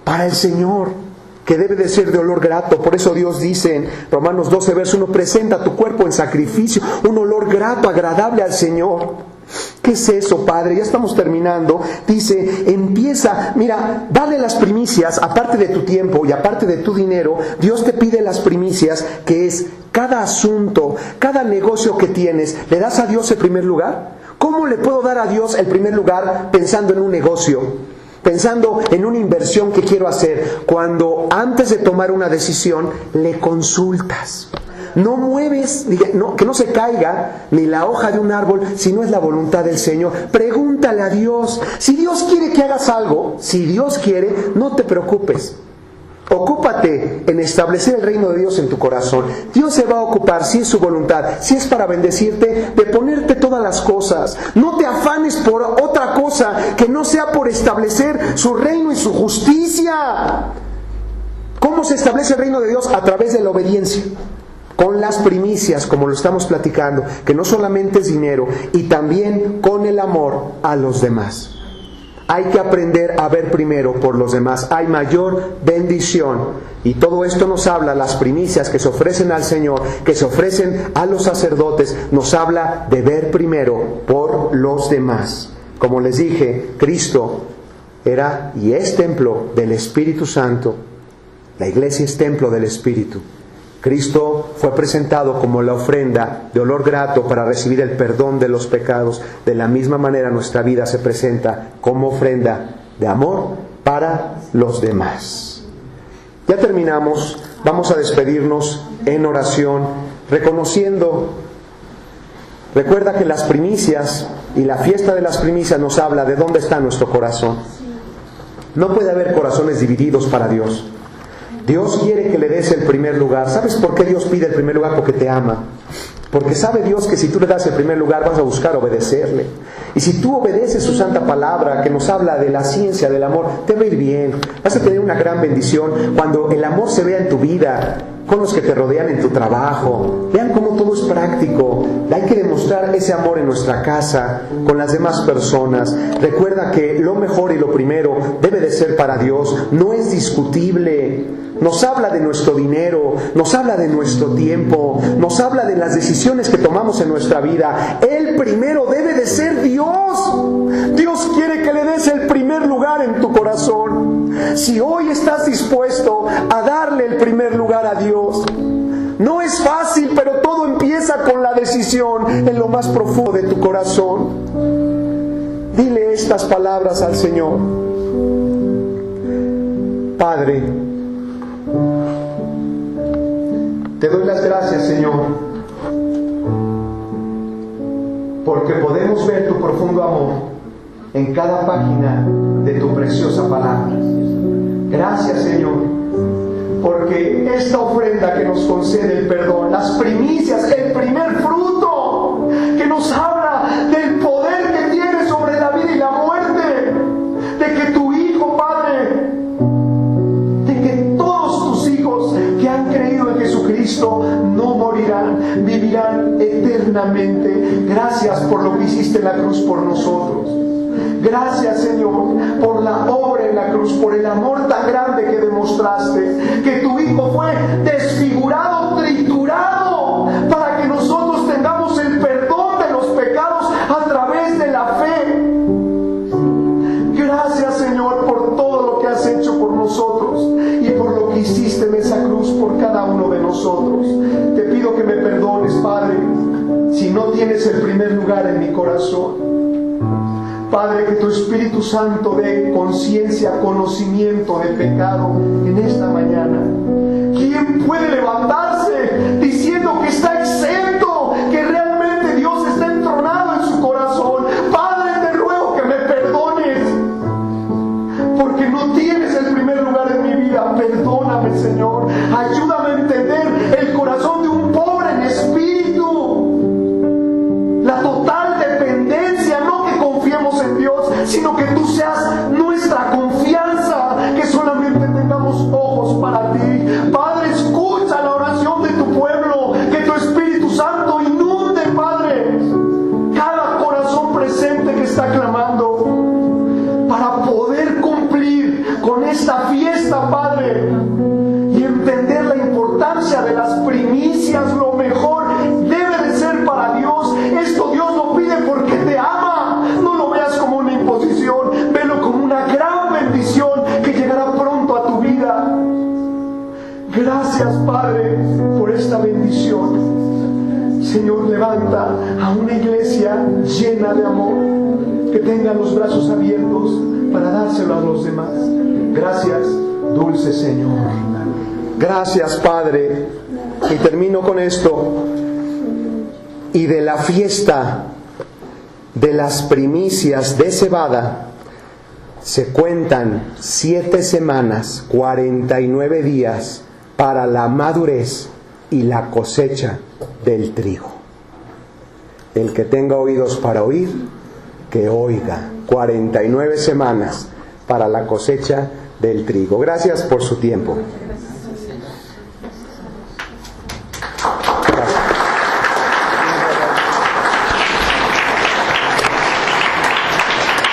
para el Señor, que debe de ser de olor grato. Por eso Dios dice en Romanos 12, verso 1, presenta tu cuerpo en sacrificio, un olor grato, agradable al Señor. ¿Qué es eso, Padre? Ya estamos terminando. Dice, empieza, mira, dale las primicias, aparte de tu tiempo y aparte de tu dinero. Dios te pide las primicias, que es cada asunto, cada negocio que tienes. ¿Le das a Dios el primer lugar? ¿Cómo le puedo dar a Dios el primer lugar pensando en un negocio? Pensando en una inversión que quiero hacer. Cuando antes de tomar una decisión, le consultas. No mueves, que no se caiga ni la hoja de un árbol si no es la voluntad del Señor. Pregúntale a Dios. Si Dios quiere que hagas algo, si Dios quiere, no te preocupes. Ocúpate en establecer el reino de Dios en tu corazón. Dios se va a ocupar, si es su voluntad, si es para bendecirte, de ponerte todas las cosas. No te afanes por otra cosa que no sea por establecer su reino y su justicia. ¿Cómo se establece el reino de Dios? A través de la obediencia. Con las primicias, como lo estamos platicando, que no solamente es dinero, y también con el amor a los demás. Hay que aprender a ver primero por los demás. Hay mayor bendición. Y todo esto nos habla, las primicias que se ofrecen al Señor, que se ofrecen a los sacerdotes, nos habla de ver primero por los demás. Como les dije, Cristo era y es templo del Espíritu Santo. La iglesia es templo del Espíritu. Cristo fue presentado como la ofrenda de olor grato para recibir el perdón de los pecados. De la misma manera nuestra vida se presenta como ofrenda de amor para los demás. Ya terminamos, vamos a despedirnos en oración, reconociendo, recuerda que las primicias y la fiesta de las primicias nos habla de dónde está nuestro corazón. No puede haber corazones divididos para Dios. Dios quiere que le des el primer lugar. ¿Sabes por qué Dios pide el primer lugar? Porque te ama. Porque sabe Dios que si tú le das el primer lugar vas a buscar obedecerle. Y si tú obedeces su santa palabra que nos habla de la ciencia del amor, te va a ir bien. Vas a tener una gran bendición cuando el amor se vea en tu vida, con los que te rodean en tu trabajo. Vean cómo todo es práctico. Hay que demostrar ese amor en nuestra casa, con las demás personas. Recuerda que lo mejor y lo primero debe de ser para Dios. No es discutible. Nos habla de nuestro dinero, nos habla de nuestro tiempo, nos habla de las decisiones que tomamos en nuestra vida. El primero debe de ser Dios. Dios quiere que le des el primer lugar en tu corazón. Si hoy estás dispuesto a darle el primer lugar a Dios, no es fácil, pero todo empieza con la decisión en lo más profundo de tu corazón. Dile estas palabras al Señor. Padre, te doy las gracias, Señor, porque podemos ver tu profundo amor en cada página de tu preciosa palabra. Gracias, Señor, porque esta ofrenda que nos concede el perdón, las primicias, el primer fruto, que nos habla del poder que tiene sobre la vida y la muerte, de que tu Hijo, Padre, de que todos tus hijos que han creído en Jesucristo no morirán morirán, vivirán eternamente. Gracias por lo que hiciste en la cruz por nosotros. Gracias, Señor, por la obra en la cruz, por el amor tan grande que demostraste, que tu Hijo fue desfigurado, triturado, para que nosotros tengamos el perdón de los pecados a través de la fe. Gracias, Señor, por todo lo que has hecho por nosotros y por lo que hiciste en esa cruz por cada uno de nosotros. Te pido que me perdones, Padre, si no tienes el primer lugar en mi corazón. Padre, que tu Espíritu Santo dé conciencia, conocimiento de pecado en esta mañana. ¿Quién puede levantarse diciendo que está exento, que realmente Dios está entronado en su corazón? Padre, te ruego que me perdones, porque no tienes el primer lugar en mi vida. Perdóname, Señor. Ayúdame a entender el corazón de un pobre en espíritu. La total dependencia, no que confiemos en Dios, sino que tú seas nuestra confianza, que solamente tengamos ojos para ti. Padre, escucha la oración de tu pueblo, que tu Espíritu Santo inunde, Padre, cada corazón presente que está clamando, para poder cumplir con esta fiesta, Padre, y entender la importancia de las primicias. Lo mejor debe de ser para Dios. Esto Dios lo pide porque te ama. No lo veas como una imposición, velo como una gran bendición que llegará pronto a tu vida. Gracias, Padre, por esta bendición. Señor, levanta a una iglesia llena de amor, que tenga los brazos abiertos para dárselo a los demás. Gracias, dulce Señor. Gracias, Padre. Y termino con esto. Y de la fiesta de las primicias de cebada se cuentan 7 semanas, 49 días para la madurez y la cosecha del trigo. El que tenga oídos para oír, que oiga. 49 semanas para la cosecha del trigo. Gracias por su tiempo.